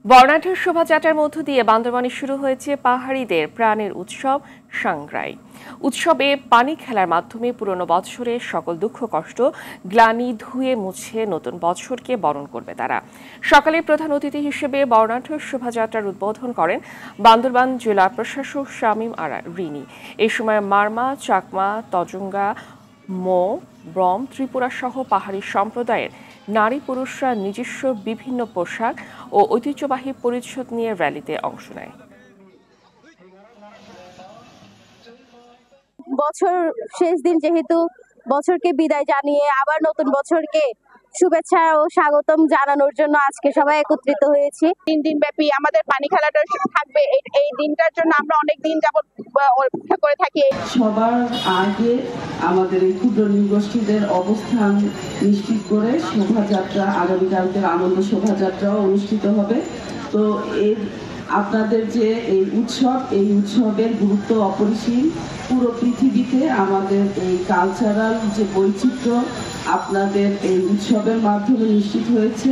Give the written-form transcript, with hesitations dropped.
বর্ণাঢ্য শোভাযাত্রার মধ্য দিয়ে বান্দরবানে শুরু হয়েছে পাহাড়িদের প্রাণের উৎসব সাংগ্রাই। উৎসবে পানি খেলার মাধ্যমে পুরনো বছরের সকল দুঃখ কষ্ট গ্লানি ধুয়ে মুছে নতুন বছরকে বরণ করবে তারা। সকালে প্রধান অতিথি হিসেবে বর্ণাঢ্য শোভাযাত্রার উদ্বোধন করেন বান্দরবান জেলা প্রশাসক শামীম আরা রিনি। এই সময় মারমা, চাকমা, তজঙ্গা, মো, ব্রম, ত্রিপুরা সহ পাহাড়ি সম্প্রদায়ের নারী পুরুষরা নিজস্ব বিভিন্ন পোশাক ও ঐতিহ্যবাহী পরিচ্ছদ নিয়ে র্যালিতে অংশ নেয়। বছর শেষ দিন, যেহেতু বছরকে বিদায় জানিয়ে আবার নতুন বছরকে শুভেচ্ছা ও স্বাগতম জানানোর জন্য আজকে সবাই একত্রিত হয়েছি। 3 দিন ব্যাপী আমাদের পানি খেলাটা থাকবে। এই দিনটার জন্য আমরা অনেক দিন যাবত অপেক্ষা করে থাকি। সবার আগে আমাদের এই ক্ষুদ্র নৃগোষ্ঠীদের অবস্থান নিশ্চিত করে শোভাযাত্রা, আগামীকালকের আনন্দ শোভাযাত্রাও অনুষ্ঠিত হবে। তো আপনাদের যে এই উৎসবের গুরুত্ব অপরিসীম। পুরো পৃথিবীতে আমাদের এই কালচারাল যে বৈচিত্র্য আপনাদের এই উৎসবের মাধ্যমে নিশ্চিত হয়েছে।